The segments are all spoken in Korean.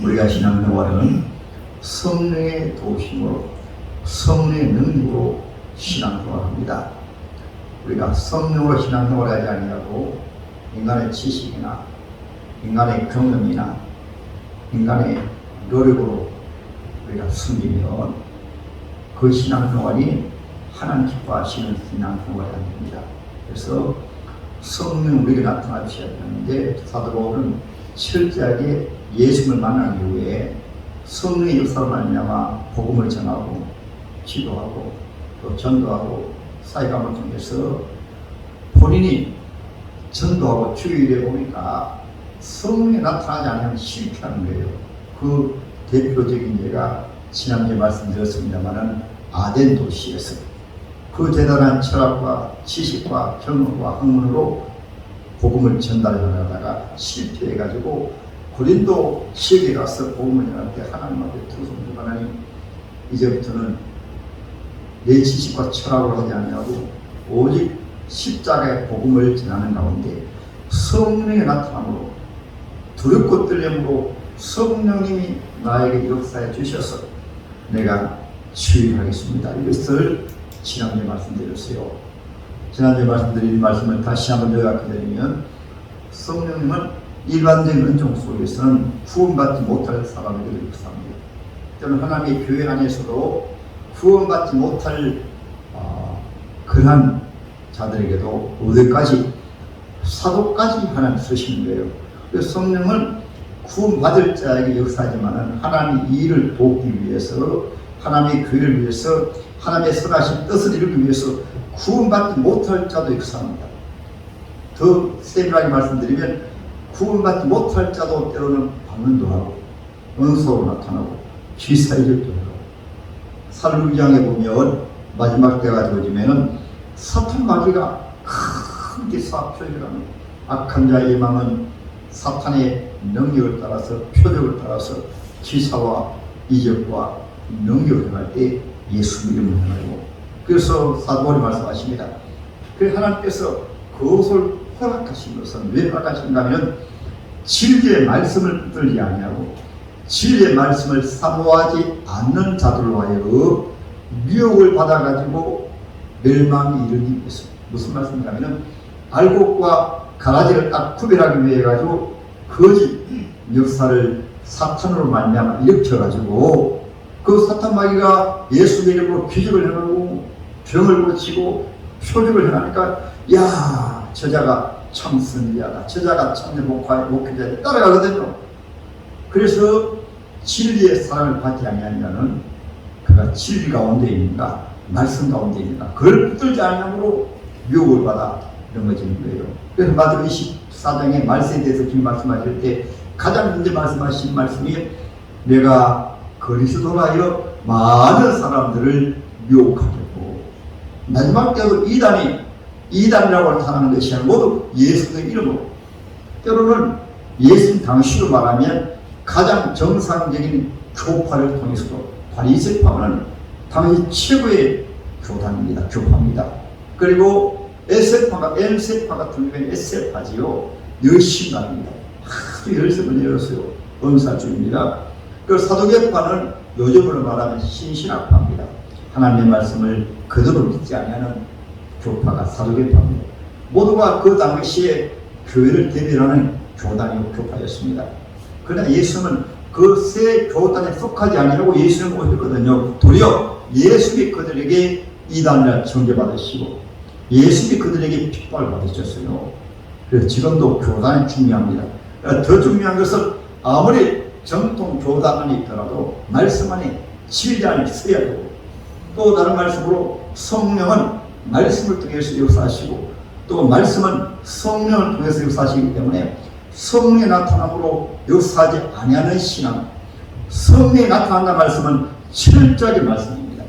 우리가 신앙생활은 성령의 도우심으로 성령의 능력으로 신앙생활합니다. 우리가 성령으로 신앙생활하지 아니하고 인간의 지식이나 인간의 경험이나 인간의 노력으로 우리가 숨기면 그 신앙생활이 하나님 기뻐하시는 신앙생활이 아닙니다. 그래서 성령 우리에게 나타나 주셔야 되는데 사도 바울은 철저하게 예수님을 만난 이후에 성령의 역사로 말미암아 복음을 전하고 기도하고 또 전도하고 사역함을 통해서 본인이 전도하고 주일에 보니까 성령이 나타나지 않으면 실패하는 거예요. 그 대표적인 예가 지난주에 말씀드렸습니다마는 아덴 도시에서 그 대단한 철학과 지식과 경험과 학문으로 복음을 전달하다가 실패해가지고 고린도 지역에 가서 복음을 전할 때 하나님 앞에 들어서는 하나님, 이제부터는 내 지식과 철학으로 하지 아니하고 오직 십자가의 복음을 전하는 가운데 성령의 나타남으로 두렵고 떨림으로 성령님이 나에게 역사해 주셔서 내가 치유하겠습니다. 이것을 지난주에 말씀드렸어요. 지난주에 말씀드린 말씀을 다시 한번 요약해드리면 성령님은 일반적인 은총 속에서는 구원받지 못할 사람에게 역사합니다. 때로는 하나님의 교회 안에서도 구원받지 못할 그런 자들에게도 어디까지 사도까지 하나님 쓰시는 거예요. 그래서 성령은 구원받을 자에게 역사하지만 하나님의 일을 돕기 위해서 하나님의 교회를 위해서 하나님의 선하신 뜻을 이루기 위해서 구원받지 못할 자도 역사합니다. 더 세밀하게 말씀드리면 구원받지 못할 자도 때로는 방언도 하고 은사로 나타나고 기사일도 하고 살루기장에 보면 마지막 때가 되어지면은 사탄 마귀가 큰 기사 표적을 합니다. 악한 자의 예망은 사탄의 능력을 따라서 표적을 따라서 기사와 이적과 능력을 행할 때 예수 이름을 행하고, 그래서 사도 바울이 말씀하십니다. 그래서 하나님께서 그것을 허락하신 것은 왜 허락하신가 하면 진리의 말씀을 붙들지 아니하고 진리의 말씀을 사모하지 않는 자들로 하여 미혹을 받아가지고 멸망에 이르기 위해서. 무슨 말씀인가 하면 알곡과 가라지를 딱 구별하기 위해 가지고 거짓 역사를 사탄으로 말미암아 일으켜가지고 그 사탄 마귀가 예수 이름으로 기적을 행하고 병을 고치고 표적을 행하니까 야, 저자가 참 선지자다, 저자가 참 목회자다 따라가거든요. 그래서 진리의 사랑을 받지 아니하는 자는 그가 진리 가운데 있는가 말씀 가운데 있는가 그걸 붙들지 않으므로 유혹을 받아 넘어지는 거예요. 그래서 마태복음 24장의 말씀에 대해서 지금 말씀하실 때 가장 먼저 말씀하신 말씀이 내가 그리스도로 하여 많은 사람들을 유혹하겠고 마지막 때도 이단이라고 나타나는 것이 아니라 모두 예수의 이름으로, 때로는 예수님 당시로 말하면 가장 정상적인 교파를 통해서도 바리새파는 당시 최고의 교단입니다. 교파입니다. 그리고 에세파 같은 경우는 에세파지요. 열심입니다. 아주 열심을 열었어요. 은사주입니다. 그 사도계파는 요즘으로 말하면 신신학파입니다. 하나님의 말씀을 그대로 믿지 않는 교파가 사도계파입니다. 모두가 그 당시에 교회를 대변하는 교단이고 교파였습니다. 그러나 예수는 그 세 교단에 속하지 아니하고 예수는 오셨거든요. 도리어 예수님이 그들에게 이단이라 정죄받으시고 예수님이 그들에게 핍박을 받으셨어요. 그래서 지금도 교단이 중요합니다. 더 중요한 것은 아무리 정통 교단 안에 있더라도 말씀 안에 진리 안에 써야 되고, 또 다른 말씀으로 성령은 말씀을 통해서 역사하시고 또 말씀은 성령을 통해서 역사하시기 때문에 성령의 나타남으로 역사하지 아니하는 신앙, 성령이 나타난다 말씀은 철저하게 말씀입니다.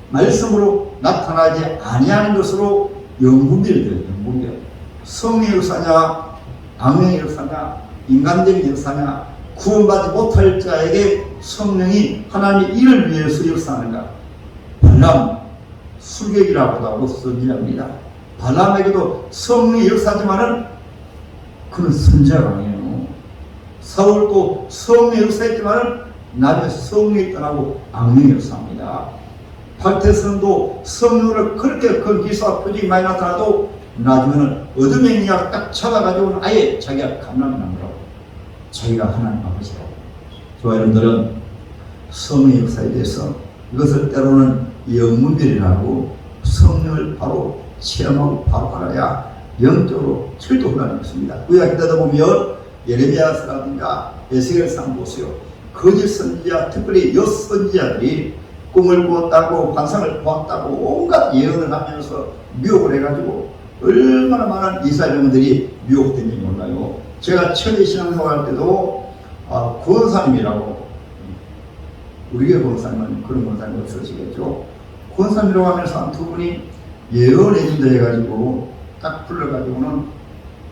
말씀으로 나타나지 아니하는 것으로 영분별돼요. 영분별. 성령의 역사냐 악령의 역사냐 인간적인 역사냐, 구원받지 못할 자에게 성령이 하나님의 일을 위해서 역사하는가. 발람 술객이라고도 하고 선지자입니다. 발람에게도 성령이 역사하지만은 그는 선지자가 아니에요. 사울도 성령의 역사했지만 나중에 성령이 떠나고 악령의 역사합니다. 발태성도 성령을 그렇게 큰 기사와 표적이 많이 나타나도 나중에는 어둠의 영향을 딱 찾아가지고는 아예 자기가 감람이 나더라고. 자기가 하나님 아버지라고. 저와 여러분들은 성령의 역사에 대해서 이것을 때로는 영문별이라고 성령을 바로 체험하고 바로 알아야 영적으로 철도 훈련이 있습니다. 구약기도다 보면 예레미야서라든가 에스겔서 보세요. 거짓 선지자, 특별히 엿선지자들이 꿈을 꾸었다고 환상을 보았다고 온갖 예언을 하면서 미혹을 해가지고 얼마나 많은 이스라엘 영들이 미혹된지 몰라요. 제가 처음에 신앙생활 할 때도 권사님이라고, 우리 교회 권사님은 그런 권사님 없으시겠죠. 권사님이라고 하면서 한 두 분이 예언해준다 해가지고 딱 불러가지고는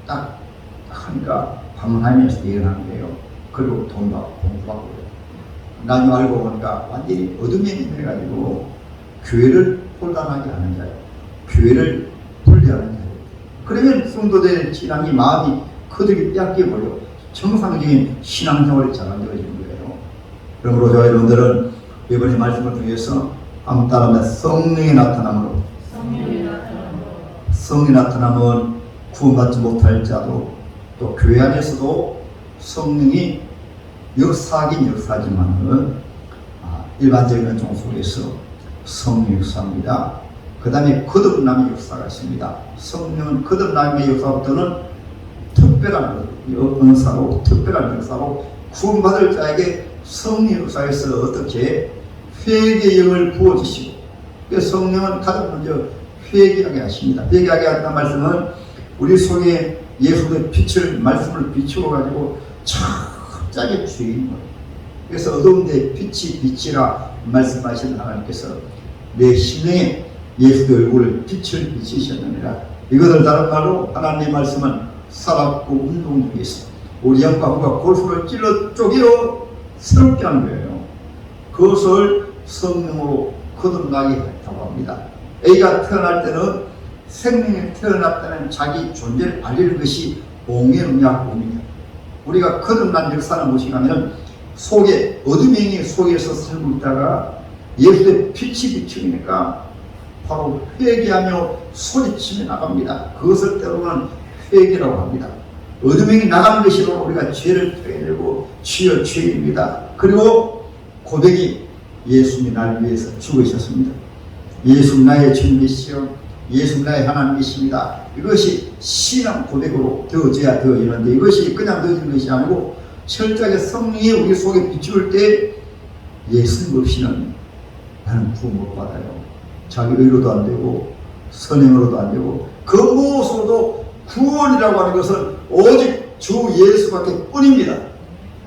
딱 하니까 방문하면서 예언하는 거예요. 그리고 돈 받고 공부하고 그래요. 나중에 알고 보니까 완전히 어둠에 임해가지고 교회를 혼란하게 하는 자예요. 교회를 분리하는 자예요. 그러면 성도들의 신앙이 마음이 그들이 뺏겨버려 정상적인 신앙생활이 잘 안 되어지는 거예요. 그러므로 저희 여러분들은 이번에 말씀을 통해서 한번 따라하면 성령이 나타남으로, 성령이 나타나면 구원받지 못할 자도 또 교회 안에서도 성령이 역사하긴 역사하지만은 일반적인 종 속에서 성령 역사입니다. 그 다음에 거듭남의 역사가 있습니다. 성령은 거듭남의 역사부터는 특별한 은사로, 특별한 역사로 구원받을 자에게 성령 역사에서 어떻게 회개의 영을 부어주시고, 성령은 가장 먼저 회개하게 하십니다. 회개하게 한다는 말씀은 우리 속에 예수의 빛을, 말씀을 비추어 가지고 철저하게 주인 거예요. 그래서 어두운데 빛이 빛이라 말씀하시는 하나님께서 내 심령에 예수의 얼굴을 빛을 비치셨느니라. 이것을 다른 말로 하나님의 말씀은 살았고 운동 중에서 우리 영과 후가 골수를 찔러 쪼개어 새롭게 하는 거예요. 그것을 성령으로 거듭나게 했다고 합니다. A가 태어날 때는 생명이 태어났다는 자기 존재를 알리는 것이 옹연약입니다. 우리가 거듭난 역사는 무엇인가 하면 속에 어둠의 속에서 살고 있다가 예수의 빛이 비추니까 바로 회개하며 소리치며 나갑니다. 그것을 때로는 회개라고 합니다. 어둠이 나가는 것이로 우리가 죄를 퇴해내고 주여 죄입니다. 그리고 고백이 예수님이 나를 위해서 죽으셨습니다. 예수 나의 주님이시여, 예수 나의 하나님이십니다. 이것이 신앙 고백으로 되어져야 되어지는데 이것이 그냥 되어지는 것이 아니고 철저하게 성령이 우리 속에 비추을 때 예수님 없이는 나는 구원 못 받아요. 자기 의로도 안 되고 선행으로도 안 되고 그 무엇으로도 구원이라고 하는 것은 오직 주 예수밖에 뿐입니다.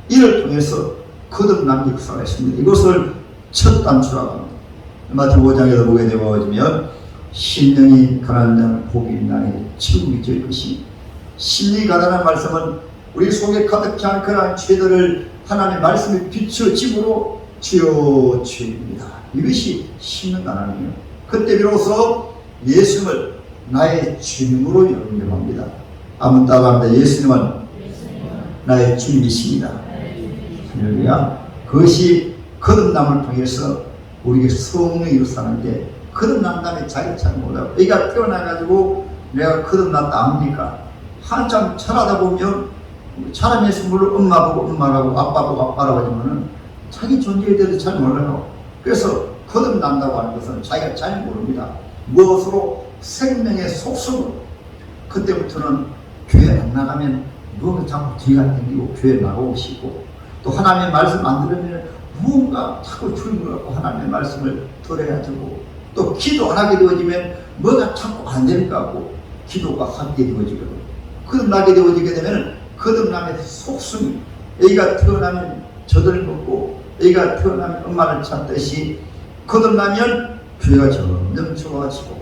이를 통해서 거듭난 역사가 있습니다. 이것을 첫 단추라고 합니다. 마태복음 5장에서 보게 되어지면 심령이 가난한 자는 복이 있나니 천국이 될 것이, 심령이 가난한 말씀은 우리 속에 가득 찬 그러한 죄들을 하나님의 말씀이 비춰짐으로 주여 주입니다. 이것이 심령 가난이에요. 그때 비로소 예수님을 나의 주님으로 영접합니다. 한번 따라합니다. 예수님은 나의 주님이십니다. 할렐루야. 그것이 거듭남을 통해서 우리에게 성령이 역사하는데, 거듭난 다음에 자기가 잘 몰라요. 애가 태어나가지고 내가 거듭났다 압니까? 한참 자라다 보면 자라면서 물론 엄마 보고 엄마라고 아빠 보고 아빠라고 하지만은 자기 존재에 대해서 잘 몰라요. 그래서 거듭난다고 하는 것은 자기가 잘 모릅니다. 무엇으로? 생명의 속성으로. 그때부터는 교회 안 나가면 무언가 자꾸 뒤가 당기고 교회 나가고 싶고, 또 하나님의 말씀 안 들으면 무언가 자꾸 주인을 갖고 하나님의 말씀을 들어야 되고, 또 기도 안 하게 되어지면 뭐가 자꾸 안 되는 것 같고 기도가 하게 되어지거든요. 거듭나게 되어지게 되면 거듭남의 속성이, 애가 태어나면 젖을 먹고 애가 태어나면 엄마를 찾듯이 거듭나면 교회가 점점 좋아지고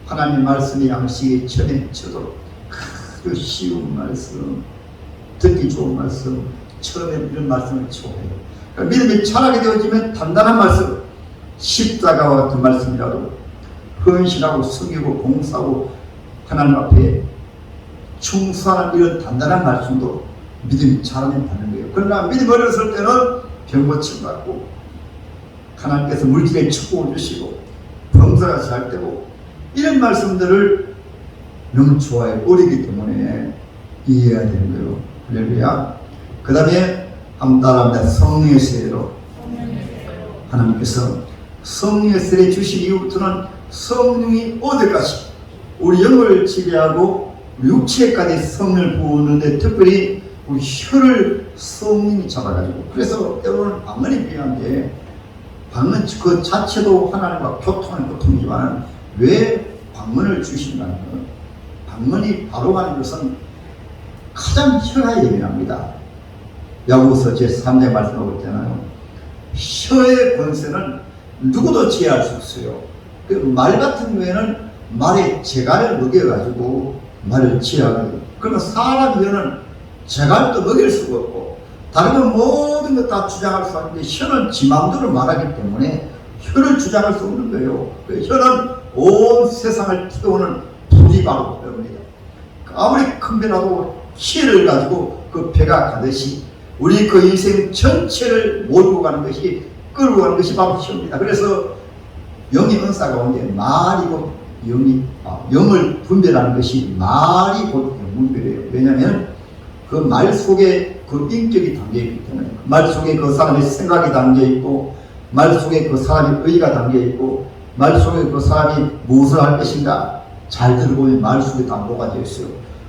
하나님의 말씀의 양식이 전에 저도록 아주 쉬운 말씀, 듣기 좋은 말씀, 처음에 이런 말씀을 좋아해요. 그러니까 믿음이 자라게 되어지면 단단한 말씀, 십자가와 같은 말씀이라도 헌신하고 섬기고 봉사하고 하나님 앞에 충성하는 이런 단단한 말씀도 믿음이 자라면 받는 거예요. 그러나 믿음이 어렸을 때는 병고침 받고 하나님께서 물질의 축복을 주시고 범사가 잘 되고 이런 말씀들을 너무 좋아요. 어리기 때문에 이해해야 되는 거예요. 할렐루야. 그 다음에 한번 따라합니다. 성령의 세례로. 하나님께서 성령의 세례 주신 이후부터는 성령이 어디까지 우리 영을 지배하고 육체까지 성령을 부으는데 특별히 우리 혀를 성령이 잡아가지고, 그래서 때로는 방언이 필요한데 방언 그 자체도 하나님과 교통하는 고통이지만 왜 방언을 주신다는 것, 방언이 바로 가는 것은 가장 혀가 예민합니다. 야고보서 제3장 말씀하고 있잖아요. 혀의 권세는 누구도 제어할 수 없어요. 그 말 같은 경우에는 말에 재갈을 먹여가지고 말을 제어하거든요. 그러나 사람 혀는 재갈도 먹일 수가 없고 다른 건 모든 것 다 주장할 수 있는데 혀는 지 마음대로 말하기 때문에 혀를 주장할 수 없는 거예요. 그 혀는 온 세상을 튀어오는 불이 바로 혀입니다. 아무리 큰 배라도 혀를 가지고 그 배가 가듯이 우리 그 인생 전체를 몰고 가는 것이, 끌고 가는 것이 바로 혀입니다. 그래서 영의 은사 가운데 말이 곧 영을 분별하는 것이 말이 곧 분별이에요. 왜냐하면 그 말 속에 그 인격이 담겨있기 때문에, 말 속에 그 사람의 생각이 담겨있고, 말 속에 그 사람의 의가 담겨있고, 말 속에 그 사람이 무엇을 할 것인가 잘 들어보면 말 속에 다 녹아져 있어요.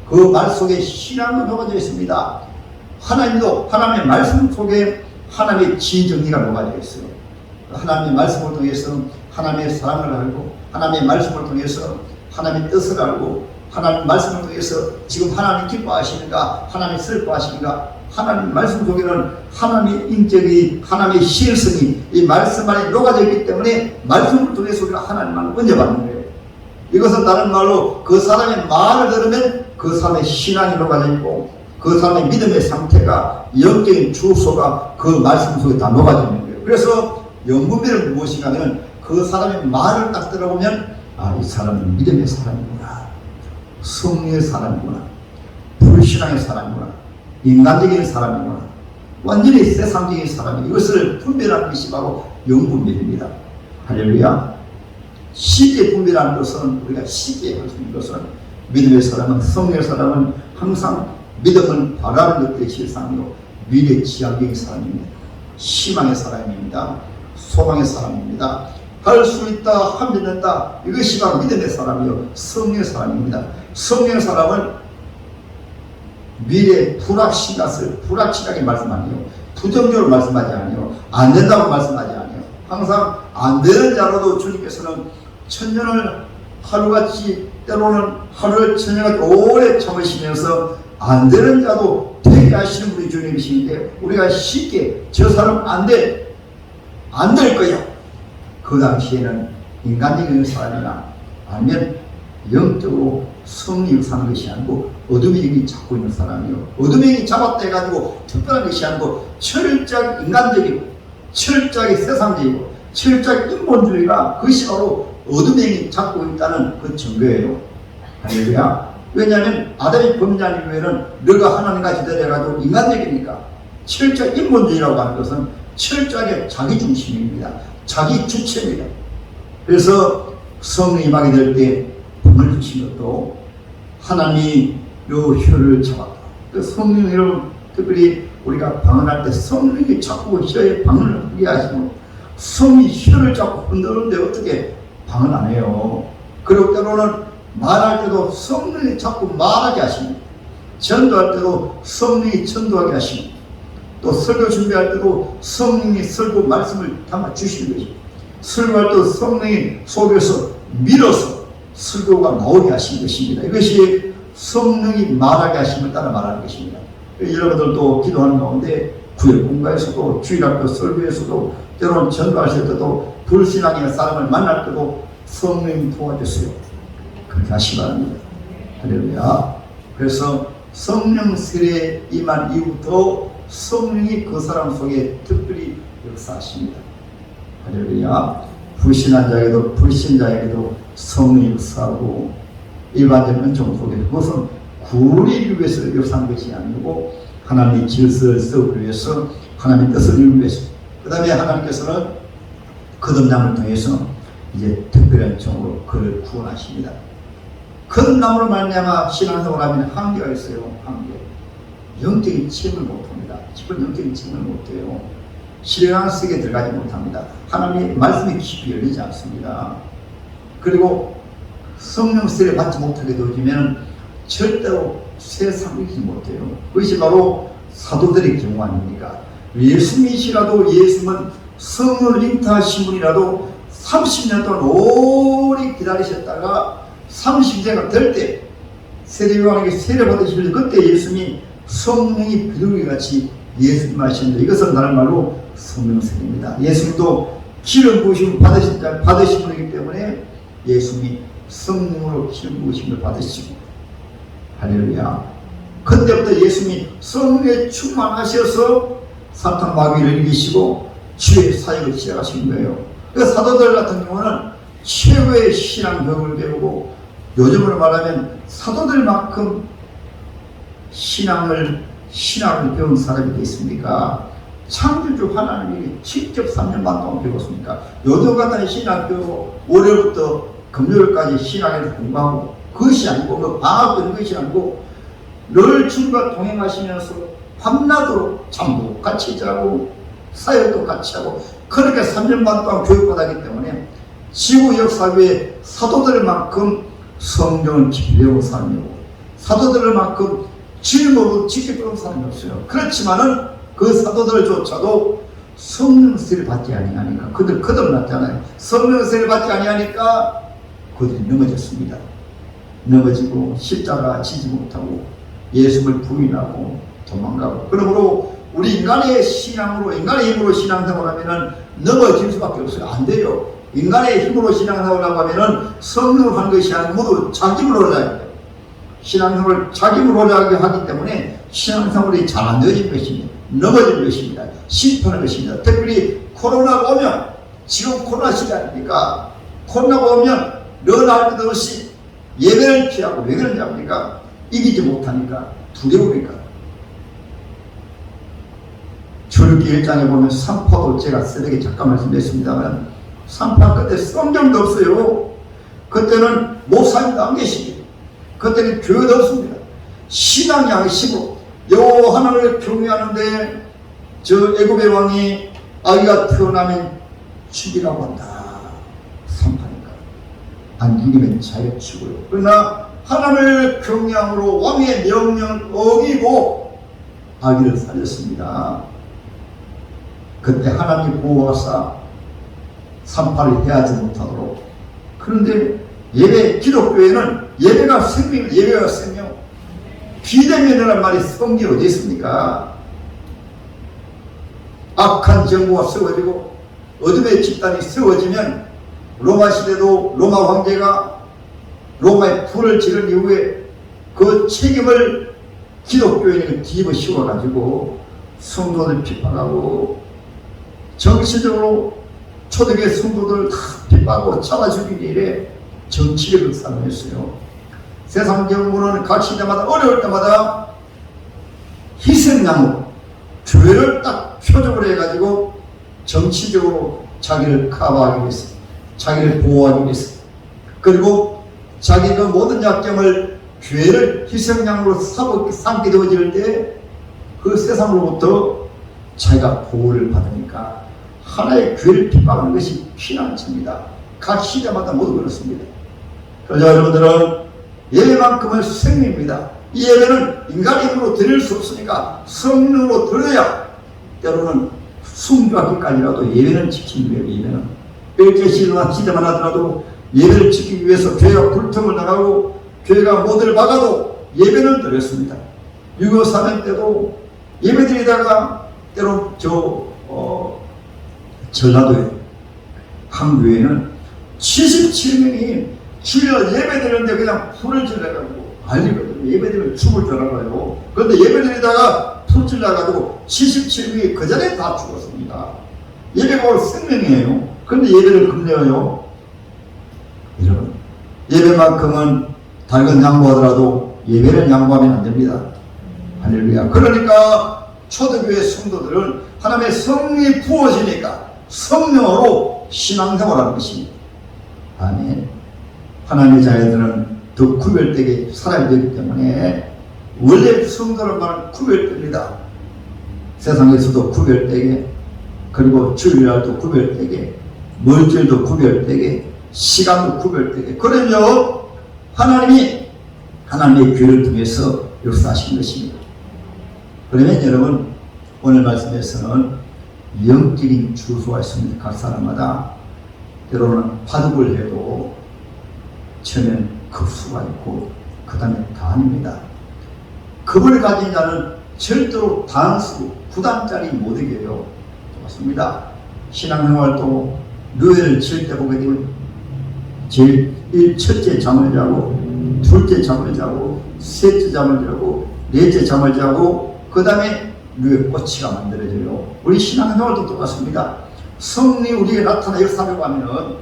그 말 속에 신앙도 녹아져 있습니다. 하나님도 하나님의 말씀 속에 하나님의 지정리가 녹아져 있어요. 하나님의 말씀을 통해서 하나님의 사랑을 알고, 하나님의 말씀을 통해서 하나님의 뜻을 알고, 하나님의 말씀을 통해서 지금 하나님 기뻐하시는가, 하나님 슬퍼하시는가, 하나님 말씀 속에는 하나님의 인격이, 하나님의 신성이 이 말씀 안에 녹아져 있기 때문에 말씀을 통해서 우리가 하나님만 은혜받는 거예요. 이것은 다른 말로 그 사람의 말을 들으면 그 사람의 신앙이 녹아져 있고 그 사람의 믿음의 상태가, 영적인 주소가 그 말씀 속에 다 녹아져 있는 거예요. 그래서 영분별은 무엇인가 하면 그 사람의 말을 딱 들어보면 이 사람은 믿음의 사람이구나, 성령의 사람이구나, 불신앙의 사람이구나, 인간적인 사람이구나, 완전히 세상적인 사람이, 이것을 분별하는 것이 바로 영분별입니다. 할렐루야. 쉽게 분별하는 것은, 우리가 쉽게 할 수 있는 것은, 믿음의 사람은, 성령의 사람은 항상 믿음은 바라는 것들의 실상이요 미래 지향적인 사람입니다. 희망의 사람입니다. 소망의 사람입니다. 할 수 있다, 하면 된다, 이것이 바로 믿음의 사람이요 성령의 사람입니다. 성령의 사람은 미래 불확실하게 말씀 아니에요. 부정적으로 말씀하지 않아요. 안 된다고 말씀하지 않아요. 항상 안 되는 자로도 주님께서는 천년을 하루같이, 때로는 하루를 천년같이 오래 참으시면서 안 되는 자도 되게 하시는 분이 주님이신데, 우리가 쉽게 저 사람 안 될 거야. 그 당시에는 인간적인 사람이나 아니면 영적으로 성령이 사는 것이 아니고 어둠의 영이 잡고 있는 사람이요, 어둠의 영이 잡았다 해가지고 특별한 것이 아니고 철저하게 인간적이고 철저하게 세상적이고 철저하게 인본주의가, 그것이 바로 어둠의 영이 잡고 있다는 그 증거예요. 할렐루야. 왜냐하면 아담이 범죄한 이후에는 너가 하나님같이 되어가지고 인간적이니까, 철저한 인본주의라고 하는 것은 철저하게 자기 중심입니다. 자기 주체입니다. 그래서 성령이 임하게 될 때 방을 주신 것도 하나님이 요 혀를 잡았다. 그 성령을 특별히 우리가 방언할 때 성령이 자꾸 혀에 방언을 하게 하시고, 성이 혀를 자꾸 흔드는데 어떻게 방언 안 해요. 그리고 때로는 말할 때도 성령이 자꾸 말하게 하십니다. 전도할 때도 성령이 전도하게 하십니다. 또 설교 준비할 때도 성령이 설교 말씀을 담아 주시는 것입니다. 설교할 때도 성령이 속에서 밀어서 설교가 나오게 하신 것입니다. 이것이 성령이 말하게 하심을 따라 말하는 것입니다. 여러분들도 기도하는 가운데 구역 공간에서도, 주일학교 설교에서도, 때로는 전도하실 때도, 불신앙의 사람을 만날 때도 성령이 도와주세요. 그렇게 하시기 바랍니다. 할렐루야. 그래서 성령 세례 임한 이후부터 성령이 그 사람 속에 특별히 역사하십니다. 할렐루야. 불신한 자에게도 불신자에게도 성령이 역사하고, 일반적인 은총 속에, 그것은 구원을 위해서 역사한 것이 아니고 하나님의 질서를 세우기 위해서 하나님의 뜻을 이루기 위해서, 그 다음에 하나님께서는 거듭남을 통해서 이제 특별한 종으로 그를 구원하십니다. 거듭남으로 말미암아 신앙생활을 하면 한계가 있어요. 한계. 영적인 체험을 못합니다. 깊은 영적인 체험을 못해요. 신앙 속에 들어가지 못합니다. 하나님의 말씀이 깊이 열리지 않습니다. 그리고 성령 세례를 받지 못하게 되어지면 절대로 세상을 이기지 못해요. 그것이 바로 사도들의 경우 아닙니까? 예수님이시라도 예수님은 성령을 잉타하신 분이라도 30년 동안 오래 기다리셨다가 30세가 될 때 세례요한에게 세례받으실 그때 예수님이 성령이 비둘기같이 예수님 하시는데, 이것은 다른 말로 성령세례입니다. 예수님도 기름 부으심을 받으신 분이기 때문에 예수님이 성령으로 기름 부으심을 받으시고, 할렐루야. 그때부터 예수님이 성령에 충만하셔서 사탄 마귀를 이기시고 주의 사역을 시작하신 거예요. 그 사도들 같은 경우는 최고의 신앙벽을 배우고, 요즘으로 말하면 사도들만큼 신앙을 배운 사람이 있습니까? 창조주 하나님이 직접 3년 반 동안 배웠습니까? 요즘 같은 신학 배우고 월요일부터 금요일까지 신학에서 공부하고, 그것이 아니고 뭐 방학도 이런 것이 아니고 늘 주님과 동행하시면서 밤낮으로 잠도 같이 자고 사역도 같이 하고, 그렇게 3년 반 동안 교육받았기 때문에 지구 역사에 사도들만큼 성경을 깊이 배운 사람이고 사도들만큼 질문으로 직접 배운 사람이 없어요. 그렇지만은 그 사도들조차도 성령세를 받지 아니하니까 그들 거듭났잖아요. 성령세를 받지 아니하니까 그들이 넘어졌습니다. 넘어지고 십자가 지지 못하고 예수를 부인하고 도망가고, 그러므로 우리 인간의 신앙으로, 인간의 힘으로 신앙생활하면은 넘어질 수밖에 없어요. 안 돼요. 인간의 힘으로 신앙생활을 하면은 성령을 한 것이 아니고 모두 자기 힘으로 올라야 돼요. 신앙생활을 자기 힘으로 올라가게 하기 때문에 신앙생활이 잘 안 되어진 것입니다. 넘어질 것입니다. 실패하는 것입니다. 특별히 코로나가 오면, 지금 코로나 시대 아닙니까? 코로나가 오면 너나 할 것 없이 예배를 피하고, 왜 그러냐니까 이기지 못하니까, 두려우니까. 출애굽기 1장에 보면 산파도, 제가 새벽에 잠깐 말씀드렸습니다만, 산파 그때 성경도 없어요. 그때는 목사님도 안 계시고, 그때는 교회도 없습니다. 신앙 양식으로 여호와 하나님을 경외하는데, 저 애굽의 왕이 아이가 태어나면 죽이라고 한다. 산파니까 안 죽이면 자기가 죽어요. 그러나 하나님을 경외함으로 왕의 명령을 어기고 아기를 살렸습니다. 그때 하나님이 보호하사 산파를 해하지 못하도록. 그런데 예배, 기독교에는 예배가 생명, 예배가 생명. 비대면이라는 말이 성경에 어디 있습니까? 악한 정부가 세워지고 어둠의 집단이 세워지면, 로마 시대도 로마 황제가 로마에 불을 지른 이후에 그 책임을 기독교인에게 뒤집어 씌워가지고 성도들 핍박하고, 정치적으로 초대교회 성도들 다 핍박하고 잡아 죽이는 일에 정치력을 사용했어요. 세상 정부는 각 시대마다 어려울 때마다 희생양으로 교회를 딱 표적으로 해가지고 정치적으로 자기를 커버하기 위해서, 자기를 보호하기 위해서, 그리고 자기가 모든 약점을 교회를 희생양으로 삼게 되어질 때 그 세상으로부터 자기가 보호를 받으니까 하나의 교회를 핍박하는 것이 피난처입니다. 각 시대마다 모두 그렇습니다. 그래서 여러분들은 예배만큼은 생명입니다. 이 예배는 인간의 힘으로 드릴 수 없으니까 성령으로 드려야, 때로는 숭배하기까지라도 예배는 지키기 위해, 예배는 일제 시대만 하더라도 예배를 지키기 위해서 교회가 불통을 나가고 교회가 모두를 막아도 예배는 드렸습니다. 6.25 사변 때도 예배 드리다가 때로 전라도에 한 교회는 77명이 주일 예배 드리는데 그냥 불을 질러가지고, 알리거든요. 예배 드리면 죽을 줄 알아요. 그런데 예배 드리다가 불 질러가지고 77명이 그 자리에 다 죽었습니다. 예배가 생명이에요. 그런데 예배를 금내어요. 여러분, 예배만큼은 다른 양보하더라도 예배를 양보하면 안 됩니다. 할렐루야. 그러니까 초대교회 성도들은 하나님의 성령이 부어지니까 성령으로 신앙생활하는 것입니다. 아멘. 하나님의 자녀들은 더 구별되게 살아야 되기 때문에 원래 성도란 말은 구별됩니다. 세상에서도 구별되게, 그리고 주일날도 구별되게, 물질도 구별되게, 시간도 구별되게. 그러면 하나님이 하나님의 교회를 통해서 역사하신 것입니다. 그러면 여러분, 오늘 말씀에서는 영적인 주소가 있습니다. 각 사람마다. 때로는 바둑을 해도 처음엔 급수가 있고 그 다음에 단입니다. 급을 가진 자는 절대로 단수, 9단짜리 못 이겨요. 맞습니다. 신앙생활도 류회를 칠 때 보게 되면 제일 첫째 잠을 자고, 둘째 잠을 자고, 셋째 잠을 자고, 넷째 잠을 자고, 그 다음에 류회 꼬치가 만들어져요. 우리 신앙생활도 똑같습니다. 성령이 우리에게 나타나 역사하려고 하면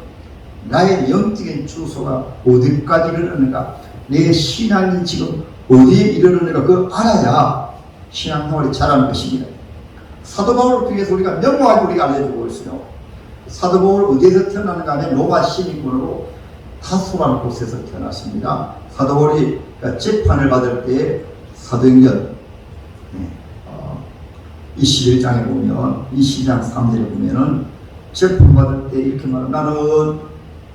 나의 영적인 주소가 어디까지 이르는가, 내 신앙이 지금 어디에 이르는가, 그걸 알아야 신앙생활이 잘하는 것입니다. 사도 바울을 통해서 우리가 명확하게 우리가 알려주고 있어요. 사도 바울 어디에서 태어났는가 하면 로마 시민군으로 타소라는 곳에서 태어났습니다. 사도 바울이 재판을 받을 때 사도행전 21장에 보면, 22장 3절에 보면은 재판 받을 때 이렇게 말해요. 나는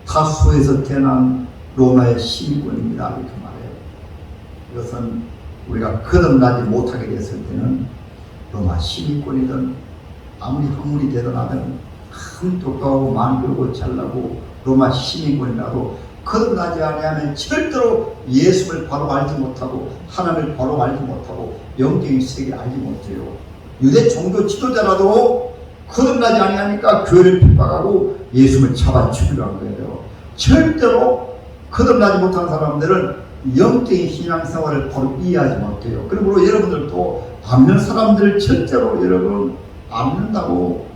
타소에서 태어난 로마의 시민군입니다. 이렇게 말해요. 이것은 우리가 거듭나지 못하게 됐을 때는 로마 시민권이든 아무리 허물이 대단하든 큰 똑똑하고 많이 그러고 잘나고 로마 시민권이라도 거듭나지 아니하면 절대로 예수를 바로 알지 못하고 하나님을 바로 알지 못하고 영적인 세계를 알지 못해요. 유대 종교 지도자라도 거듭나지 아니하니까 교회를 핍박하고 예수를 잡아 죽이려 한 거예요. 절대로 거듭나지 못한 사람들은 영적인 신앙생활을 바로 이해하지 못해요. 그러므로 여러분들도 안는 사람들을 절대로 여러분 안 믿는다고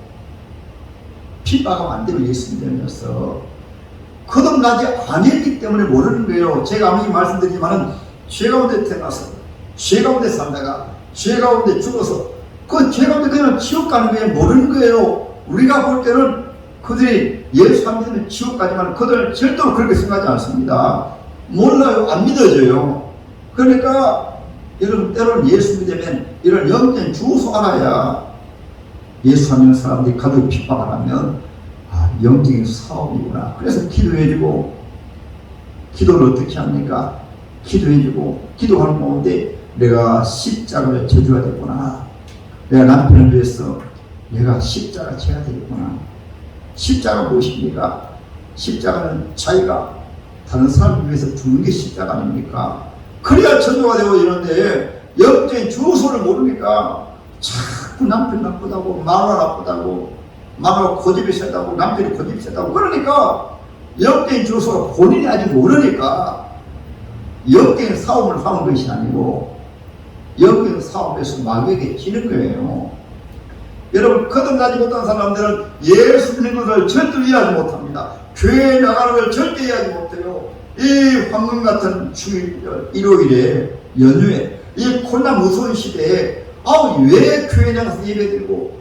핍박하면 안 되고 예수님이었어. 거듭나지 아니했기 때문에 모르는 거예요. 제가 아무리 말씀드리지만은 죄 가운데 태어나서 죄 가운데 살다가 죄 가운데 죽어서 그 죄 가운데 그냥 지옥 가는 거예요. 모르는 거예요. 우리가 볼 때는 그들이 예수 안 믿으면 지옥 가지만 그들은 절대로 그렇게 생각하지 않습니다. 몰라요. 안 믿어져요. 그러니까 여러분 때로는 예수 믿으면 이런 영적인 주소 알아야 예수 안 믿는 사람들이 가족이 핍박을 하면 영적인 사업이구나. 그래서 기도해주고, 기도를 어떻게 합니까? 기도해주고, 기도하는 가운데 내가 십자가를 져줘야 되구나. 내가 남편을 위해서 내가 십자가 져야 되겠구나. 십자가 무엇입니까? 십자가는 자기가 다른 사람을 위해서 죽는 게 십자가 아닙니까? 그래야 천도가 되고 이런데 영적인 주소를 모르니까 자꾸 남편 나쁘다고, 마누라 나쁘다고, 마누라 고집이 세다고, 남편이 고집이 세다고. 그러니까 영적인 주소가 본인이 아직 모르니까 영적인 싸움을 하는 것이 아니고 영적인 싸움에서 마귀에게 지는 거예요. 여러분, 거듭나지 못한 사람들은 예수 믿는 것을 절대 이해하지 못합니다. 교회에 나가는 걸 절대 이해하지 못해요. 이 황금 같은 주일, 일요일에, 연휴에, 이 코로나 무서운 시대에 왜 교회 나가서 예배드리고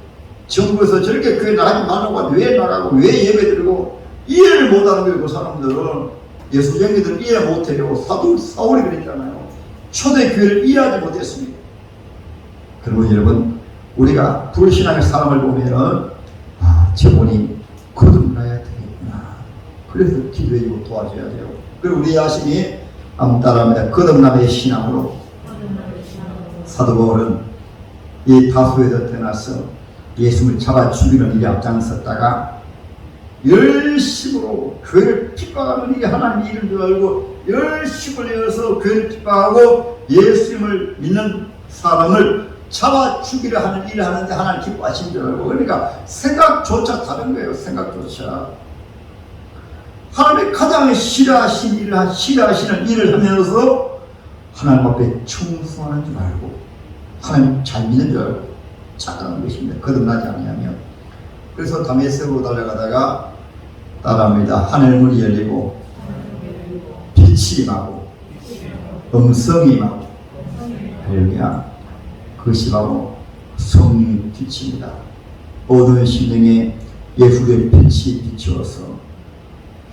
정부에서 저렇게 교회 나가지 말라고 하는데 왜 나가고 왜 예배드리고 이해를 못하는 거예요. 그 사람들은 예수쟁이들은 이해 못해요. 사도 사울이 그랬잖아요. 초대 교회를 이해하지 못했습니다. 그리고 여러분, 우리가 불신앙의 사람을 보면은 저분이 거듭나야 되겠구나. 그래서 기도해주고 도와줘야 돼요. 그리고 우리 야신이 한번 따라합니다. 거듭남의 신앙으로 사도 바울은 이 다소에서 태어나서 예수를 잡아 죽이는 일에 앞장섰다가 열심으로 교회를 핍박하는 일이 하나님의 일인 줄 알고 열심을 내어서 교회를 핍박하고 예수님을 믿는 사람을 잡아 죽이려 하는 일을 하는데 하나님 기뻐하신 줄 알고, 그러니까 생각조차 다른 거예요. 생각조차 하나님의 가장 싫어하시는 일을 하면서 하나님 앞에 충성하는 줄 알고 하나님 잘 믿는 줄 알고 착각한 것입니다. 거듭나지 아니하면. 그래서 다메섹으로 달려가다가 따라합니다. 하늘문이 열리고 빛이 임하고 음성이 임하고 할렐루야. 그것이 바로 성령의 빛입니다. 모든 심령에 예수의 빛이 비추어서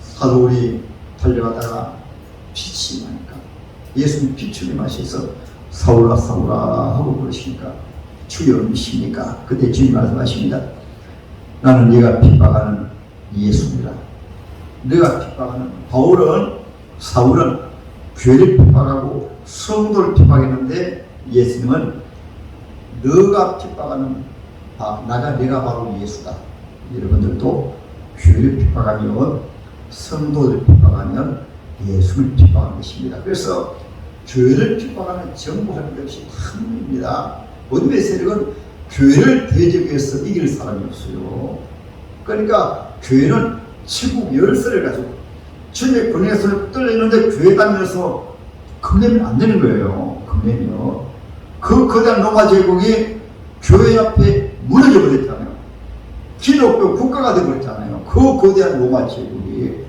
사도울이 달려가다가 빛이 나니까 예수님 비추는 맛이 있어 사울아 사울아 하고 그러시니까 주여 믿습니까? 그때 주님 말씀하십니다. 나는 네가 핍박하는 예수니라. 네가 핍박하는 사울은 교회를 핍박하고 성도를 핍박했는데 예수님은 너가 핍박하는 내가 바로 예수다. 여러분들도 교회를 핍박하면 성도를 핍박하면 예수를 핍박하는 것입니다. 그래서 교회를 핍박하는 전부 할 것 없이 하나님입니다. 어둠의 세력은 교회를 대적해서 이길 사람이 없어요. 그러니까 교회는 천국 열쇠를 가지고 주님의 권위의 손을 떨리는데 교회 다니면서 겁내면 안 되는 거예요. 겁내면 그 거대한 로마 제국이 교회 앞에 무너져 버렸잖아요. 기독교 국가가 되어버렸잖아요. 그 거대한 로마 제국이.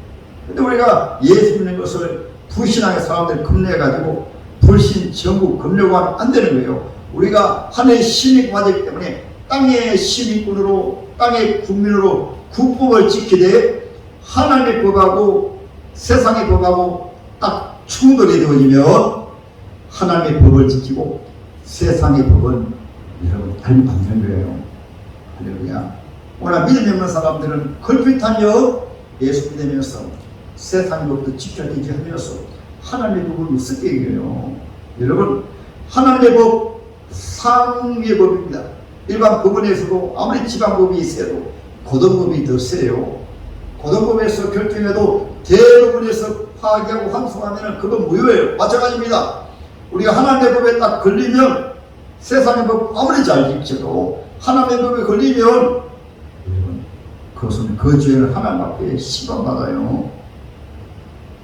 근데 우리가 예수 믿는 것을 불신하게 사람들이 겁내가지고 불신 전부 겁내고 하면 안 되는 거예요. 우리가 하나의 시민권이 되기 때문에 땅의 시민권으로 땅의 국민으로 국법을 지키되 하나님의 법하고 세상의 법하고 딱 충돌이 되어지면 하나님의 법을 지키고 세상의 법은 여러분 닮아 안 되는 거예요. 할렐루야. 오늘 믿음이 없는 사람들은 걸핏하며 예수 믿으면서 세상의 법도 지켜지게 하면서 하나님의 법을 우습게 여겨요. 여러분 하나님의 법 상위의 법입니다. 일반 법원에서도 아무리 지방법이 있어도 고등법이 더 세요. 고등법에서 결정해도 대법원에서 파기하고 환송하면 그건 무효예요. 마찬가지입니다. 우리가 하나님의 법에 딱 걸리면 세상의 법 아무리 잘 지켜도 하나님의 법에 걸리면 그것은 그 죄를 하나님 앞에 심판받아요.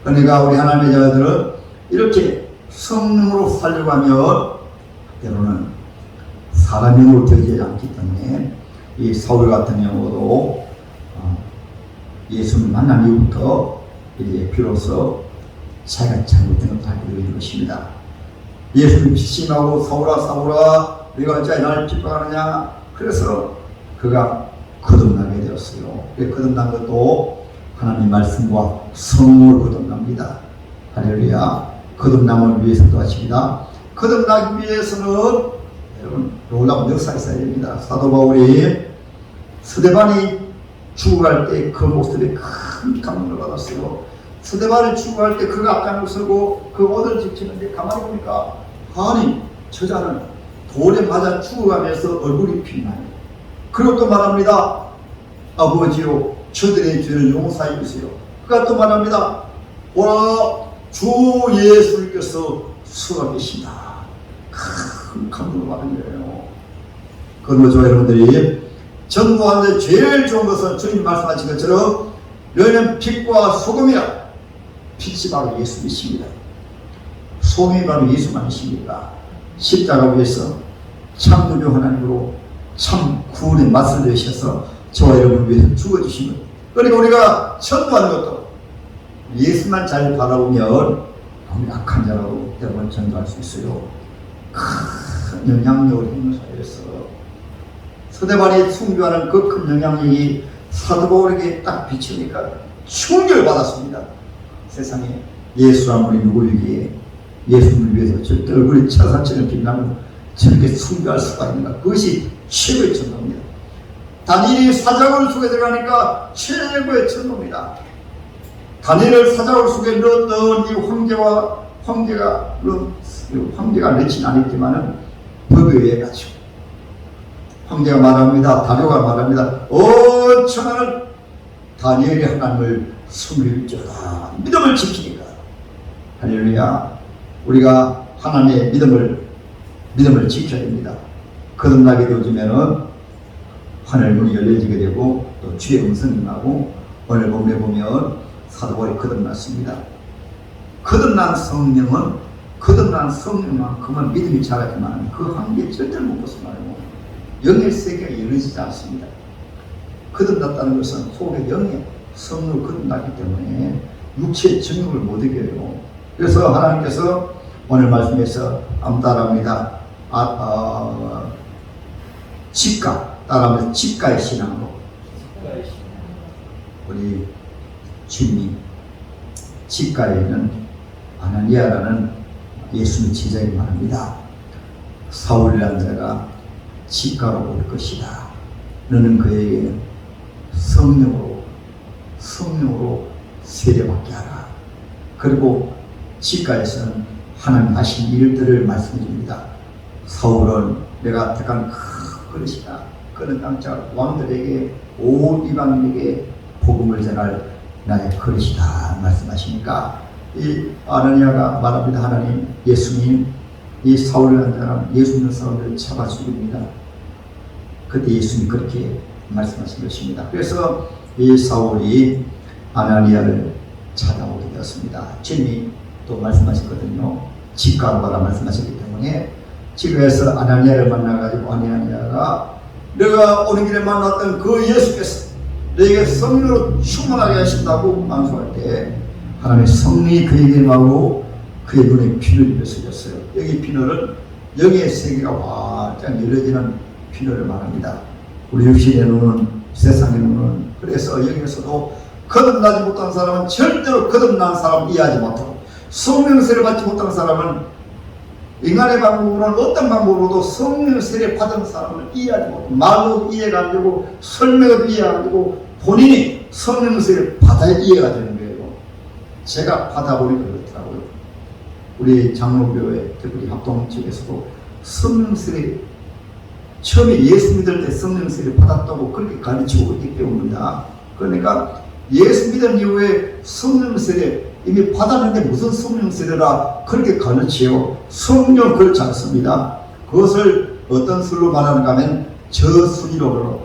그러니까 우리 하나님의 자녀들은 이렇게 성령으로 살려고 하면 때로는 사람의 힘으로 되지 않기 때문에 이 사울 같은 경우도 예수를 만난 이후부터 이제 비로소 자기가 잘못된 것을 알게 된 것입니다. 예수를 비심하고 사울아 네가 어찌 나를 핍박하느냐. 그래서 그가 거듭나게 되었어요. 거듭난 것도 하나님 말씀과 성령으로 거듭납니다. 할렐루야. 거듭남을 위해서도 하십니다. 거듭나기 위해서는 여러분 놀라운 역사가 있어야 됩니다. 사도 바울이 스데반이 죽어갈 때 그 모습에 큰 감동을 받았어요. 스데반이 죽어갈 때 그가 앞장을 서고 그 옷을 지키는데 가만히 보니까 아니 저자는 돌에 맞아 죽어가면서 얼굴이 빛나요. 그리고 또 말합니다. 아버지요 저들의 죄를 용서해 주세요. 그가 또 말합니다. 와 주 예수님께서 수고하십니다. 큰 감동을 받은 거예요. 그러므로 여러분들이 전도하는데 제일 좋은 것은 주님 말씀하신 것처럼 너희는 빛과 소금이라. 빛이 바로 예수님이십니다. 소금이 바로 예수만이십니다. 십자가 위에서 참구주 하나님으로 참 구원의 맛을 내셔서 저와 여러분 위해서 죽어주시는. 그러니까 우리가 전도하는 것도 예수만 잘 바라보면 아무리 악한 자라도 여러분 전도할 수 있어요. 큰 영향력을 행사해서 스데반이 순교하는 그 큰 영향력이 사도 바울에게 딱 비치니까 충격을 받았습니다. 세상에 예수란 분이 누구이기에 예수를 위해서 절대 얼굴이 천사처럼 빛나고 저렇게 순교할 수가 있는가. 그것이 최고의 천도입니다. 다니엘이 사자굴 속에 들어가니까 최고의 천도입니다. 다니엘을 사자굴 속에 넣었던 이 황제가 넣진 않았지만은 법에 의해 가지고 황제가 말합니다. 다료가 말합니다. 천하는 다니엘이 하나님을 섬길지어다. 믿음을 지키니까. 할렐루야. 우리가 하나님의 믿음을 지켜야 됩니다. 거듭나게 되어지면은 하늘 문이 열려지게 되고 또 주의 음성이 나고 오늘 본문에 보면 사도 바울이 거듭났습니다. 거듭난 성령만큼은 믿음이 자라지만 그 한계 절대로 못 벗어나요. 영의 세계가 열려지지 않습니다. 거듭났다는 것은 속의 영의 성령으로 거듭났기 때문에 육체의 정욕을 못 이겨요. 그래서 하나님께서 오늘 말씀에서 따라합니다. 직가, 따라하면 직가의 신앙으로 우리 주님이 직가에 있는 아나니아라는 예수님 제자에게 말합니다. 사울이라는 자가 직가로 올 것이다. 너는 그에게 성령으로 세례받게 하라. 그리고 직가에서는 하나님 하신 일들을 말씀해 줍니다. 사울은 내가 택한 큰 그릇이다. 그는 당장 왕들에게 온 이방인에게 복음을 전할 나의 그릇이다 말씀하시니까 이 아나니아가 말합니다. 하나님, 예수님, 이 사울이라는 사람, 예수 믿는 사람들을 잡아 죽입니다. 그때 예수님이 그렇게 말씀하신 것입니다. 그래서 이 사울이 아나니아를 찾아오게 되었습니다. 주님이 또 말씀하셨거든요. 직가로 가라 말씀하셨기 때문에 지금에서 아나니아를 만나가지고 아나니아가 내가 오는 길에 만났던 그 예수께서 너에게 성령으로 충만하게 하신다고 만수할 때 하나님의 성령이 그에게 임하고 그의 눈에 비늘이 맺어졌어요. 여기 비늘은 영의 세계가 활짝 열려지는 비늘을 말합니다. 우리 육신의 눈은, 세상의 눈은, 그래서 여기에서도 거듭나지 못한 사람은 절대로 거듭난 사람을 이해하지 못하고 성령 세례 받지 못한 사람은 인간의 방법으로는 어떤 방법으로도 성령 세례 받은 사람을 이해하지 못하고 말로 이해가 안 되고 설명도 이해가 안 되고 본인이 성령 세례를 받아야 이해가 되는 거예요. 제가 받아보니까 그렇더라고요. 우리 장로교회 특히 합동 측에서도 성령 세례 처음에 예수 믿을 때 성령 세례 받았다고 그렇게 가르치고 있기 때문입니다. 그러니까 예수 믿은 이후에 성령 세례 이미 받았는데 무슨 성령 세례라 그렇게 가르치요. 성령 그렇지 않습니다. 그것을 어떤 술로 말하는가 하면 저순위로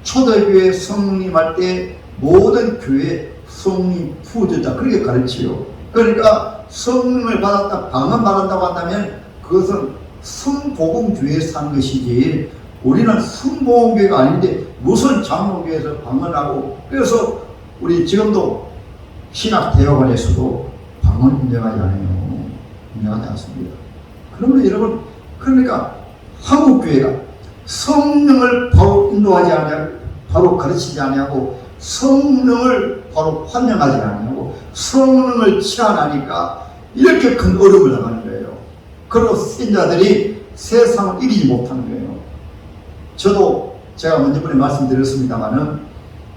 초대교회 성령님 할 때 모든 교회 성령 부어졌다 그렇게 가르치요. 그러니까 성령을 받았다 방언 말한다고 한다면 그것은 순복음교회에서 한 것이지 우리는 순복음교회가 아닌데 무슨 장로교회에서 방언하고 그래서 우리 지금도 신학대학원에서도 방언 인정하지 않아요. 인정하지 않습니다. 그러면 여러분 그러니까 한국교회가 성령을 바로 인도하지 않냐고 바로 가르치지 않냐고 성령을 바로 환영하지 않냐고 성령을 취하니까 이렇게 큰 어려움을 당하는 거예요. 그리고 신자들이 세상을 이기지 못하는 거예요. 저도 제가 먼저 번에 말씀드렸습니다마는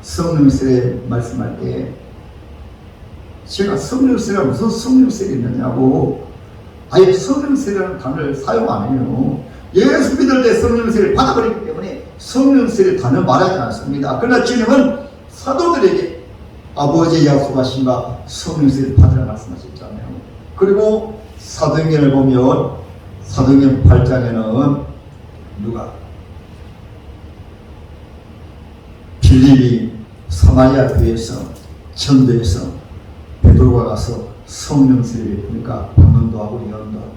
성령 세례 말씀할 때 제가 성령 세례가 무슨 성령 세례냐고 아예 성령 세례라는 단어를 사용 안 해요. 예수 믿을 때 성령 세례를 받아버렸기 때문에 성령 세례 단어 말하지 않습니다. 그러나 주님은 사도들에게 아버지의 약속하신 바 성령 세례를 받으라 말씀하셨잖아요. 그리고 사도행전을 보면 사도행전 8장에는 누가 빌립이 사마리아 교회에서 전도해서 베드로가 가서 성령 세례를 보니까 방언도 하고 예언도 하고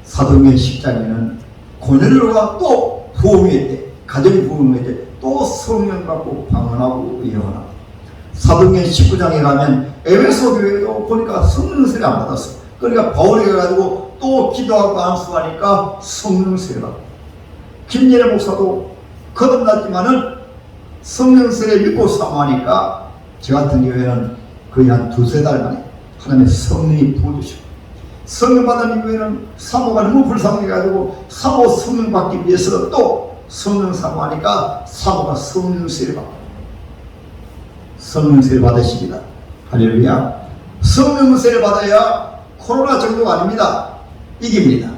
사도행전 10장에는 고넬료가 또 부흥회 때 가정이 부흥회 때 또 성령 받고 방언하고 예언하고 사도행전 19장에 가면 에베소 교회도 보니까 성령 세례 안 받았어. 그러니까 바울이 가가지고 또 기도하고 안수하니까 성령 세례 받고 김예래 목사도 거듭났지만은 성령 세례 믿고 사모하니까 저 같은 교회는 거의 한 두세 달 만에 하나님의 성령이 부어주시고 성령 받은 이후에는 사모가 너무 불쌍해가지고 사모 성령 받기 위해서 또 성령 사모하니까 사모가 성령 세례 받고 성령 세례 받으십니다. 할렐루야. 성령 세례 받아야 코로나 정도가 아닙니다. 이깁니다.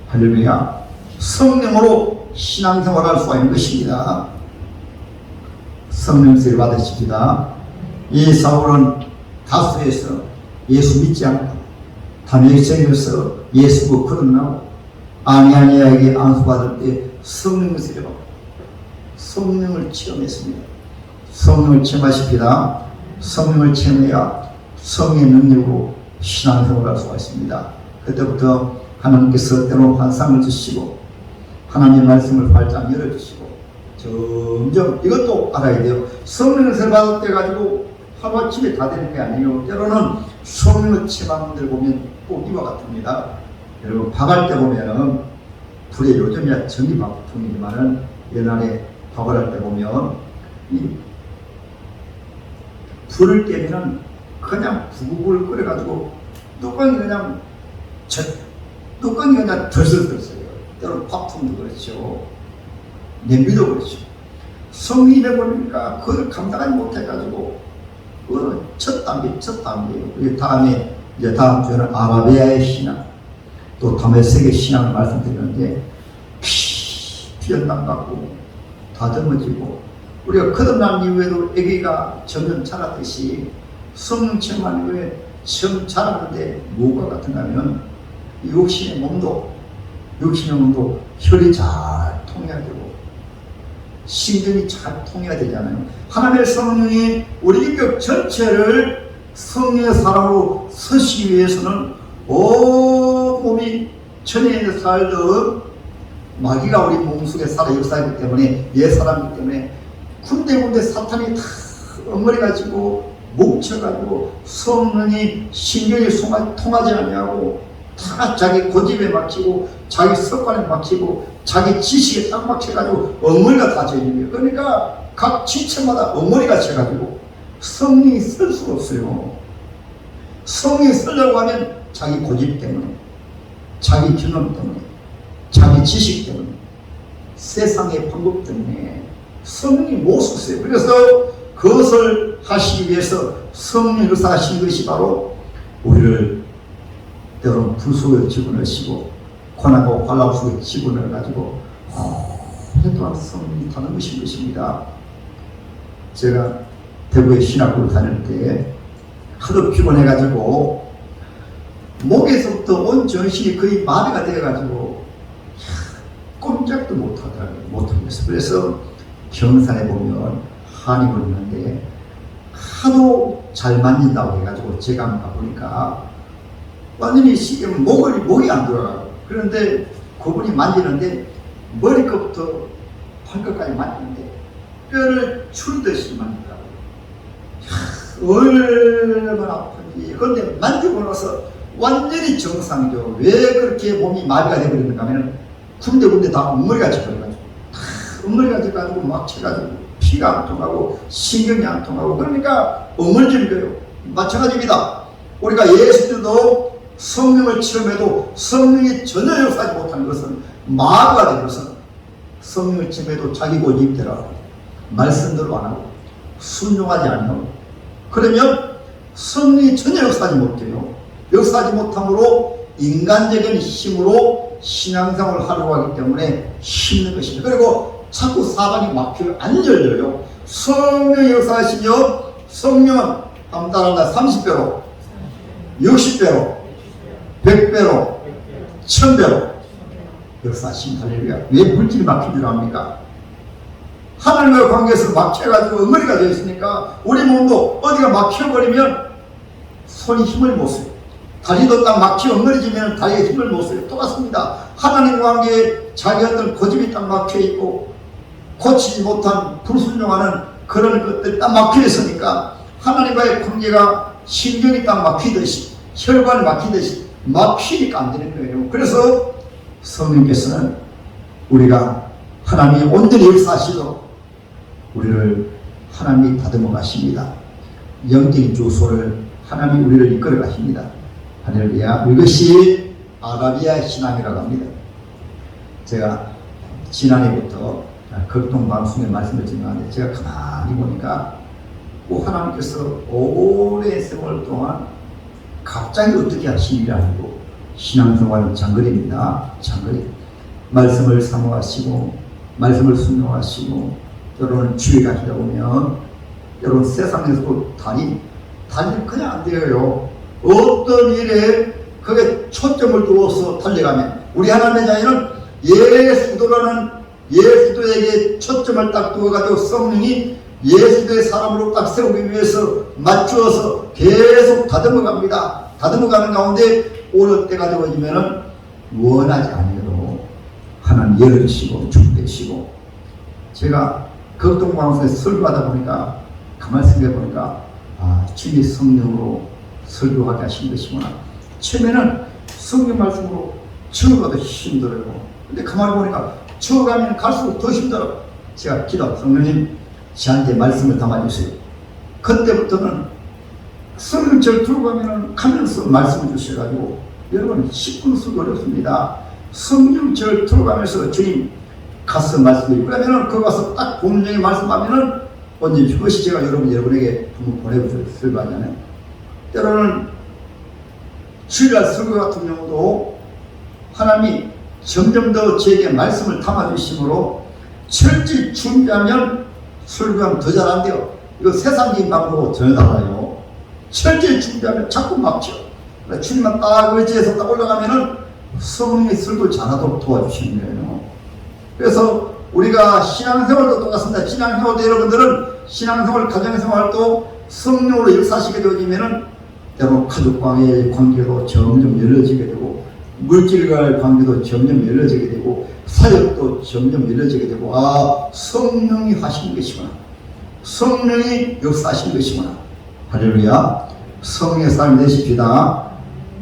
할렐루야. 성령으로 신앙생활을 할 수가 있는 것입니다. 성령 세례 받으십니다. 이 사울은 다수에서 예수 믿지 않고 담에색에서 예수고 거듭나고 아나니아에게 안수받을 때 성령 세례 받고 성령을 체험했습니다. 성령을 체험하십니다. 성령을 체험해야 성령의 능력으로 신앙생활을 할 수가 있습니다. 그때부터 하나님께서 때로 환상을 주시고 하나님의 말씀을 활짝 열어주시고 점점 이것도 알아야 돼요. 성령을 세례 받을 때 가지고 하루아침에 다 되는 게 아니에요. 때로는 성령을 체험하는 분들 보면 꼭 이와 같습니다. 여러분 밥할 때 보면은 불에 요즘이야 전기밥통이지만은 옛날에 밥을 할 때 보면 이 불을 떼면은 그냥 부글부글 끓여가지고 뚜껑이 그냥 뚜껑이 그냥 덜썩덜썩해요. 때로는 밥통도 그렇죠. 냄비도 그렇죠. 성령이 되버리니까 그걸 감당하지 못해가지고 그거는 첫 단계예요. 그 다음에 이제 다음 주에는 아라비아의 신앙, 또 다메섹의 신앙을 말씀드리는데 피연당 같고 다듬어지고 우리가 거듭난 이후에도 아기가 점점 자라듯이 성령 체험한 이후에 처음 자라는데 뭐가 같은가 하면 육신의 몸도 혈이 잘 통해야 되고 신경이 잘 통해야 되잖아요. 하나님의 성령이 우리 인격 전체를 성령의 사람으로 서시기 위해서는 온 몸이 천연에 살던 마귀가 우리 몸속에 살아 역사하기 때문에 옛 사람이기 때문에 군데군데 사탄이 다 엉거려가지고 뭉쳐가지고 성령이 신경이 통하지 않냐고 다 자기 고집에 막히고 자기 습관에 막히고 자기 지식에 딱 막혀가지고 엉머리가 다 져있는 거예요. 그러니까 각 지체마다 엉머리가 져가지고 성령이 쓸 수가 없어요. 성령이 쓰려고 하면 자기 고집 때문에 자기 경험 때문에 자기 지식 때문에 세상의 방법 때문에 성령이 못 썼어요. 그래서 그것을 하시기 위해서 성령이 역사하신 것이 바로 우리를 때로는 불 속에 집어넣으시고 고난과 환난 속에 집어넣어가지고 오랫동안 성령이 다듬으신 것입니다. 제가 대구의 신학교를 다닐 때 하도 피곤해가지고 목에서부터 온 전신이 거의 마비가 되어가지고 꼼짝도 못하겠어요. 그래서 경산에 보면 한이 걸리는데 하도 잘 만진다고 해가지고 제가 한번 가보니까 완전히 시계면 목이 안 돌아가요. 그런데 그분이 만지는데 머리끝부터 발끝까지 만지는데 뼈를 추르듯이 만지더라고요. 얼마나 아픈지. 그런데 만지고 나서 완전히 정상이죠. 왜 그렇게 몸이 마비가 되어버리는가 하면 군데군데 다 엉머리가 져버려가지고 엉머리가 져가지고 막 쳐가지고 피가 안 통하고 신경이 안 통하고 그러니까 엉머리지는 거예요. 마찬가지입니다. 우리가 예수님도 성령을 체험해도 성령이 전혀 역사하지 못하는 것은 마귀가 된 것은 성령을 체험해도 자기 고집대로 말씀대로 안 하고 순종하지 않고 그러면 성령이 전혀 역사하지 못해요. 역사하지 못함으로 인간적인 힘으로 신앙생활을 하려고 하기 때문에 힘든 것입니다. 그리고 자꾸 사방이 막혀요. 안 열려요. 성령이 역사하시며 성령은 한번 따라한다. 30배로 60배로 100배로 1000배로 역사하십니다. 할렐루야. 왜 물질이 막힌 줄 압니까? 하늘과 관계에서 막혀가지고 엉머리가 되어 있으니까 우리 몸도 어디가 막혀버리면 손이 힘을 못 써요. 다리도 딱 막혀 엉머리지면 다리에 힘을 못 써요. 똑같습니다. 하나님 관계에 자기 어떤 고집이 딱 막혀 있고 고치지 못한 불순종하는 그런 것들이 딱 막혀 있으니까 하나님과의 관계가 신경이 딱 막히듯이 혈관이 막히듯이 막히니까 안 되는 거예요. 그래서 성령께서는 우리가 하나님이 온전히 역사하시도록 우리를 하나님이 다듬어 가십니다. 영적인 주소를 하나님이 우리를 이끌어 가십니다. 할렐루야. 이것이 아라비아 신앙이라고 합니다. 제가 지난해부터 극동방송에 말씀을 드렸는데 제가 가만히 보니까 하나님께서 오랜 세월 동안 갑자기 어떻게 하신 일이 아니고 신앙생활은 장거리입니다. 장거리. 말씀을 사모하시고 말씀을 순종하시고 때로는 주에 가시다 보면 때로는 세상에서도 달이 그냥 안 되어요. 어떤 일에 그게 초점을 두어서 달려가면 우리 하나님의 자녀는 예수도에게 초점을 딱 두어가지고 성령이 예수도의 사람으로 딱 세우기 위해서 맞추어서 계속 다듬어 갑니다. 다듬어 가는 가운데 어느 때가 되어지면은 원하지 않아도 하나님 열어주시고 준비해주시고 제가 극동방송에 설교하다 보니까 가만히 생각해 보니까 주님이 성령으로 설교하게 하신 것이구나. 처음에는 성경 말씀으로 적어도 힘들어요. 근데 가만히 보니까 추워가면 갈수록 더 힘들어. 제가 기도, 성령님 저한테 말씀을 담아주세요. 그때부터는 성령절 들어가면 가면서 말씀을 주셔가지고 여러분 10분 쓰기 어렵습니다. 성령절 들어가면서 주님 가서 말씀을 그러면은 거기 가서 딱 본령이 말씀하면은 언제 그것이 제가 여러분에게 보내드릴 거 아니잖아요. 때로는 주일날 설교 같은 경우도 하나님이 점점 더 제게 말씀을 담아주심으로 철저히 준비하면 설교하면 더 잘한대요. 이거 세상적인 방법하고 전혀 달라요. 철저히 준비하면 자꾸 막혀. 주님만 딱 의지해서 딱 올라가면은 성령이 설교 잘하도록 도와주시는 거예요. 그래서 우리가 신앙생활도 똑같습니다. 신앙생활도 여러분들은 신앙생활, 가정생활도 성령으로 역사하시게 되어지면은 때로 가족과의 관계도 점점 열려지게 되고 물질과의 관계도 점점 열려지게 되고 사역도 점점 열려지게 되고 아 성령이 하시는 것이구나. 성령이 역사하시는 것이구나. 할렐루야. 성령의 삶이 되십시다.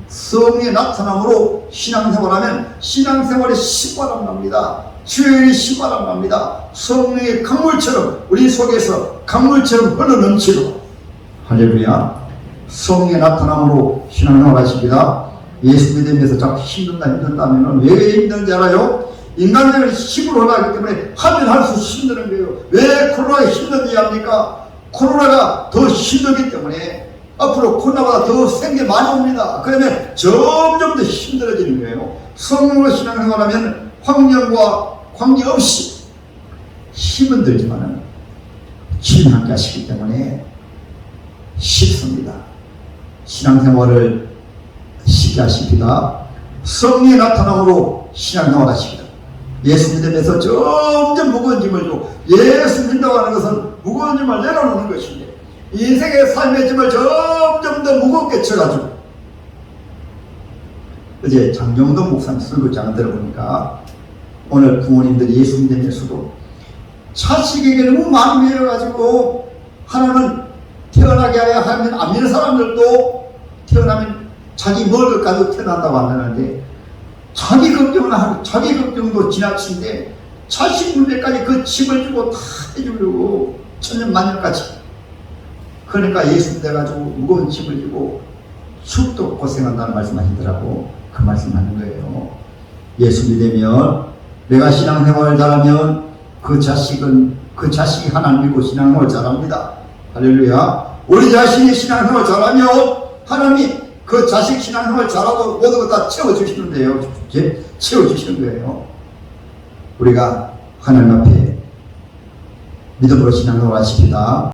성령의 나타남으로 신앙생활하면 신앙생활에 신바람 납니다. 주일이 신바람 납니다. 성령의 강물처럼 우리 속에서 강물처럼 흘러넘치고 할렐루야. 성령의 나타남으로 신앙생활 하십니다. 예수 믿으면서 자꾸 힘든다 하면 왜 힘든지 알아요? 인간적인 힘으로 올라가기 때문에 하면 할수록 힘드는 거예요. 왜 코로나가 힘든지 압니까? 코로나가 더 힘들기 때문에 앞으로 코로나보다 더 생겨 많이 옵니다. 그러면 점점 더 힘들어지는 거예요. 성령으로 신앙생활하면 환경과 관계없이 힘은 들지만은 주님 함께 하시기 때문에 쉽습니다. 신앙생활을 쉽게 하십니다. 성령의 나타남으로 신앙생활 하십니다. 예수 믿으면서 점점 무거운 짐을 줘. 예수 믿는다고 하는 것은 무거운 짐을 내려놓는 것인데 인생의 삶의 짐을 점점 더 무겁게 쳐가지고 어제 장정동 목사님 설교장을 들어보니까 오늘 부모님들이 예수 믿으면서도 자식에게 너무 많이 매여가지고 하나는 태어나게 하면 안 믿는 사람들도 태어나면 자기 먹을 것 가지고 태어난다고 한다는데 자기 걱정도 지나친데 자식 문제까지 그 짐을 주고 다 해주려고 천년만년까지 그러니까 예수 돼가지고 무거운 짐을 지고 죽도 고생한다는 말씀 하시더라고. 그 말씀 하는 거예요. 예수 믿으면 내가 신앙생활을 잘하면 그 자식이 하나님 믿고 신앙생활을 잘합니다. 할렐루야. 우리 자신이 신앙생활을 잘하면 하나님이 그 자식 신앙생활 잘하고 모든 거 다 채워주시는데요. 채워주시는 거예요. 우리가 하나님 앞에 믿음으로 신앙생활 하십니다.